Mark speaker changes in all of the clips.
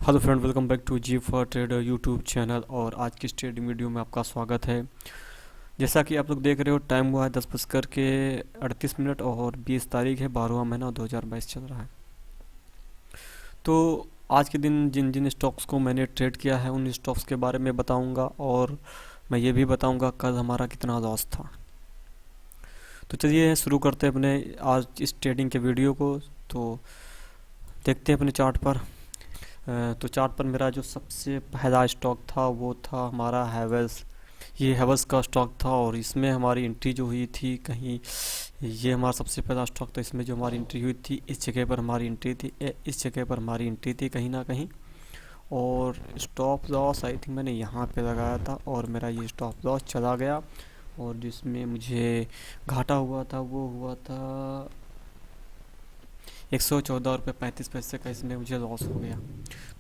Speaker 1: Hello friend, welcome back to G for trader YouTube channel. और आज की इस ट्रेडिंग वीडियो में आपका स्वागत है। जैसा कि आप लोग देख रहे हो, टाइम हुआ है 10:38 और 20 तारीख है, 12वां महीना 2022 चल रहा है। तो आज के दिन जिन जिन स्टॉक्स को मैंने ट्रेड किया है उन स्टॉक्स के बारे में बताऊंगा, और मैं ये भी बताऊंगा कल हमारा कितना लॉस था। तो चलिए शुरू करते हैं अपने आज इस ट्रेडिंग के वीडियो को। तो देखते हैं अपने चार्ट पर। तो चार्ट पर मेरा जो सबसे पहला स्टॉक था वो था हमारा हैवेल्स। ये हैवेल्स का स्टॉक था और इसमें हमारी एंट्री जो हुई थी कहीं, ये हमारा सबसे पहला स्टॉक था। इसमें जो हमारी एंट्री हुई थी इस जगह पर हमारी एंट्री थी, इस जगह पर हमारी एंट्री थी कहीं ना कहीं। और स्टॉप लॉस आई थिंक मैंने यहाँ पे लगाया था और मेरा ये स्टॉप लॉस चला गया। और जिसमें मुझे घाटा हुआ था वो हुआ था 114 रुपये 35 पैसे का, इसमें मुझे लॉस हो गया।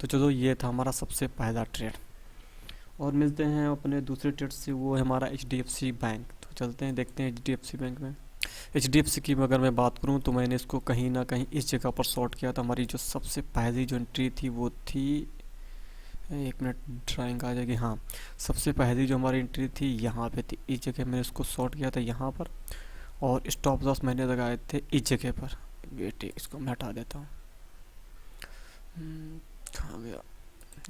Speaker 1: तो चलो, ये था हमारा सबसे पहला ट्रेड। और मिलते हैं अपने दूसरे ट्रेड से, वो है हमारा HDFC बैंक। तो चलते हैं, देखते हैं HDFC बैंक में। HDFC की अगर मैं बात करूं तो मैंने इसको कहीं ना कहीं इस जगह पर शॉर्ट किया था। हमारी जो सबसे पहली जो एंट्री थी वो थी, एक मिनट ड्राइंग आ जाएगी, हाँ। सबसे पहली जो हमारी एंट्री थी यहाँ पे थी, इस जगह मैंने इसको शॉर्ट किया था यहाँ पर। और स्टॉप लॉस मैंने लगाए थे इस जगह पर। वेट, इसको मैं हटा देता हूँ। कहाँ गया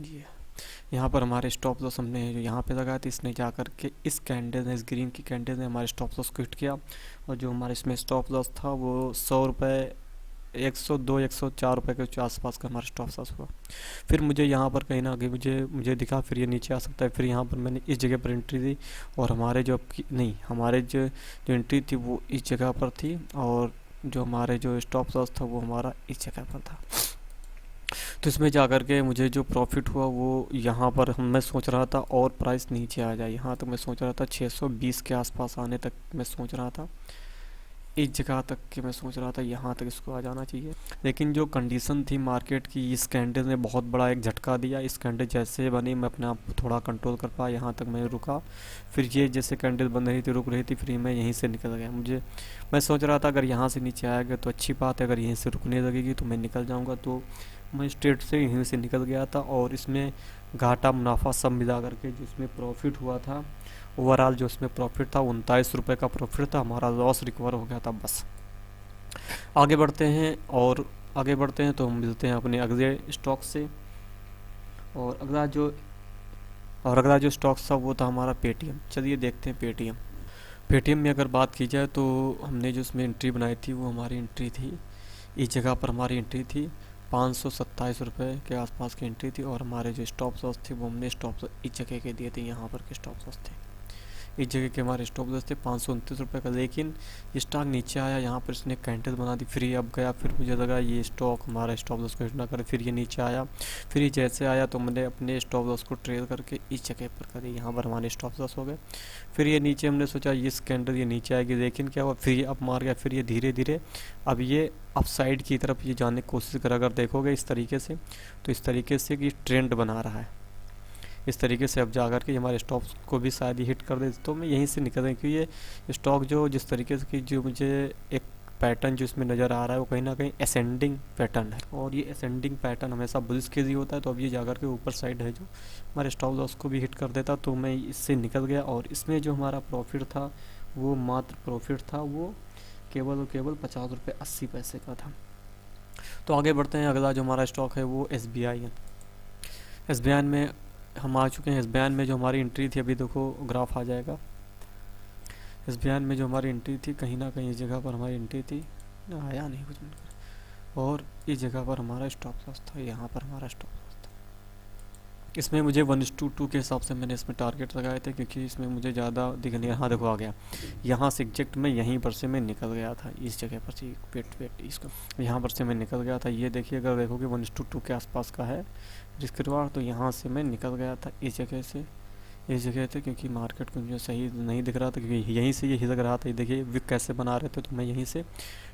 Speaker 1: ये? यहाँ पर हमारे स्टॉप लॉस हमने जो यहाँ पे लगाया था, इसने जा करके इस कैंडल ने, इस ग्रीन की कैंडल ने हमारे स्टॉप लॉस को हिट किया। और जो हमारे इसमें स्टॉप लॉस था वो 100 रुपये, 102 104 रुपये के आसपास का हमारा स्टॉप लॉस हुआ। फिर मुझे यहाँ पर कहीं ना कहीं मुझे दिखा फिर ये नीचे आ सकता है। फिर यहाँ पर मैंने इस जगह पर एंट्री दी और हमारे जो नहीं, हमारे जो एंट्री थी वो इस जगह पर थी, और जो हमारे जो स्टॉप लॉस था वो हमारा इस जगह पर था। तो इसमें जा कर के मुझे जो प्रॉफिट हुआ वो यहाँ पर मैं सोच रहा था और प्राइस नीचे आ जाए। यहाँ तक मैं सोच रहा था 620 के आसपास आने तक मैं सोच रहा था, इस जगह तक कि मैं सोच रहा था यहाँ तक इसको आ जाना चाहिए। लेकिन जो कंडीशन थी मार्केट की, इस कैंडल ने बहुत बड़ा एक झटका दिया। इस कैंडल जैसे बनी मैं अपने आप को थोड़ा कंट्रोल कर पाया, यहाँ तक मैं रुका। फिर ये जैसे कैंडल बन रही थी, रुक रही थी, फिर मैं यहीं से निकल गया। मैं सोच रहा था अगर यहाँ से नीचे आएगा तो अच्छी बात है, अगर यहीं से रुकने लगेगी तो मैं निकल जाऊँगा। तो मैं स्ट्रेट से यहीं से निकल गया था। और इसमें घाटा मुनाफा सब मिला करके जो इसमें प्रॉफिट हुआ था, ओवरऑल जो इसमें प्रॉफिट था 29 रुपये का प्रॉफिट था। हमारा लॉस रिकवर हो गया था बस। आगे बढ़ते हैं, और आगे बढ़ते हैं तो हम मिलते हैं अपने अगले स्टॉक से। और अगला जो स्टॉक था वो था हमारा पेटीएम। चलिए देखते हैं पेटीएम। पेटीएम में अगर बात की जाए तो हमने जो इसमें एंट्री बनाई थी वो हमारी एंट्री थी इस जगह पर। हमारी एंट्री थी 527 रुपये के आसपास की एंट्री थी। और हमारे जो स्टॉप लॉस थे वो हमने स्टॉप लॉस इस जगह के दिए थे, यहाँ पर के स्टॉप लॉस थे। इस जगह के हमारे स्टॉप लॉस थे 529 रुपये का। लेकिन स्टॉक नीचे आया, यहाँ पर इसने कैंडल बना दी, फिर ये अब गया। फिर मुझे लगा ये स्टॉक हमारा स्टॉप लॉस को हिट ना करे, फिर ये नीचे आया। फिर ये जैसे आया तो मैंने अपने स्टॉप लॉस को ट्रेल करके इस जगह पर कर दिया, यहाँ पर हमारे स्टॉप लॉस हो गए। फिर ये नीचे हमने सोचा इस कैंडल ये नीचे आएगी, लेकिन क्या हुआ, फिर ये अप मार गया। फिर ये धीरे धीरे अब ये अप साइड की तरफ ये जाने की कोशिश कर, अगर देखोगे इस तरीके से, तो इस तरीके से कि ट्रेंड बना रहा है। इस तरीके से अब जा कर के हमारे स्टॉक को भी शायद ही हिट कर दे। तो मैं यहीं से निकल रही, क्योंकि ये स्टॉक जो जिस तरीके से की जो मुझे एक पैटर्न जो इसमें नज़र आ रहा है वो कहीं ना कहीं असेंडिंग पैटर्न है। और ये असेंडिंग पैटर्न हमेशा बुलिश के लिए होता है। तो अब ये जाकर के ऊपर साइड है जो हमारे स्टॉप लॉस को भी हिट कर देता, तो मैं इससे निकल गया। और इसमें जो हमारा प्रॉफिट था वो मात्र प्रॉफिट था वो केवल और केवल 50 रुपये 80 पैसे का था। तो आगे बढ़ते हैं, अगला जो हमारा स्टॉक है वो SBI है। SBI में हम आ चुके हैं। SBI में जो हमारी एंट्री थी, अभी देखो ग्राफ आ जाएगा। SBI में जो हमारी एंट्री थी कहीं ना कहीं इस जगह पर हमारी एंट्री थी, आया नहीं कुछ मिनट। और इस जगह पर हमारा स्टॉप लॉस था, यहाँ पर हमारा स्टॉप लॉस था। इसमें मुझे 1:2 के हिसाब से मैंने इसमें टारगेट लगाए थे, क्योंकि इसमें मुझे ज़्यादा दिख नहीं। हाँ देखो आ गया, यहाँ से एग्जैक्ट मैं यहीं पर से मैं निकल गया था, इस जगह पर से। वेट इसको, यहाँ पर से मैं निकल गया था। ये देखिए, अगर देखोगे 1:2 के आसपास का है रिस्क रिवार्ड, तो यहाँ से मैं निकल गया था इस जगह से, इस जगह से, क्योंकि मार्केट को मुझे सही नहीं दिख रहा था, क्योंकि यहीं से ये हिलक रहा था। ये देखिए विक कैसे बना रहे थे, तो मैं यहीं से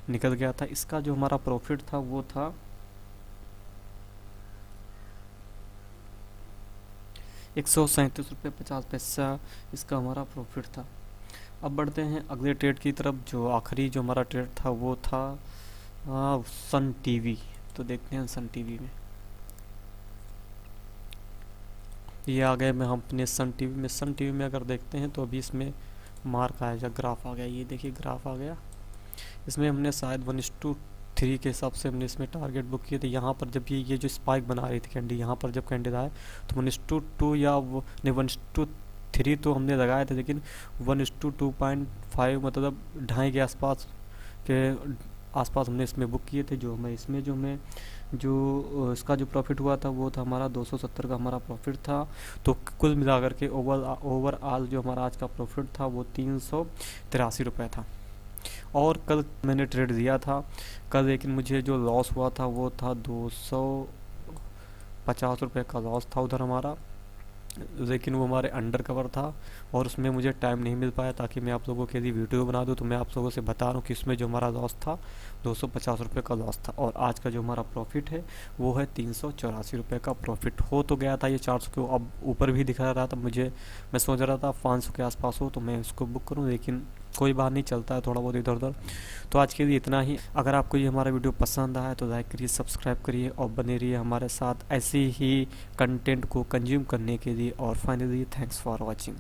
Speaker 1: निकल गया था। इसका जो हमारा प्रॉफिट था वो था 137 रुपये 50 पैसा, इसका हमारा प्रॉफिट था। अब बढ़ते हैं अगले ट्रेड की तरफ। जो आखिरी जो हमारा ट्रेड था वो था सन टीवी। तो देखते हैं सन टीवी में। ये आ गए मैं हम अपने सन टीवी में। सन टीवी में अगर देखते हैं तो अभी इसमें मार्क आया जा, ग्राफ आ गया, ये देखिए ग्राफ आ गया। इसमें हमने शायद 1:3 के हिसाब से हमने इसमें टारगेट बुक किए थे। यहाँ पर जब ये जो स्पाइक बना रही थी कैंडी, यहाँ पर जब कैंडल आए तो 1:2 या वो नहीं 1:3 तो हमने लगाए थे, लेकिन 1:2.5 मतलब 2.5 के आसपास हमने इसमें बुक किए थे। जो हमें इसका जो प्रॉफिट हुआ था वो था हमारा 270 का हमारा प्रॉफिट था। तो कुल मिलाकर के ओवरऑल जो हमारा आज का प्रॉफिट था वो 383 रुपये था। और कल मैंने ट्रेड दिया था कल, लेकिन मुझे जो लॉस हुआ था वो था 250 रुपये का लॉस था उधर हमारा, लेकिन वो हमारे अंडर कवर था और उसमें मुझे टाइम नहीं मिल पाया ताकि मैं आप लोगों के लिए वीडियो बना दूं। तो मैं आप लोगों से बता रहा हूँ कि इसमें जो हमारा लॉस था 250 रुपये का लॉस था, और आज का जो हमारा प्रॉफिट है वो है 384 रुपये का प्रॉफिट। हो तो गया था ये 400 के अब ऊपर भी दिखा रहा था मुझे, मैं सोच रहा था 500 के आसपास हो तो मैं इसको बुक करूँ, लेकिन कोई बात नहीं, चलता है थोड़ा बहुत इधर उधर। तो आज के लिए इतना ही। अगर आपको ये हमारा वीडियो पसंद आया तो लाइक करिए, सब्सक्राइब करिए और बने रहिए हमारे साथ ऐसे ही कंटेंट को कंज्यूम करने के लिए। और फाइनली थैंक्स फॉर वॉचिंग।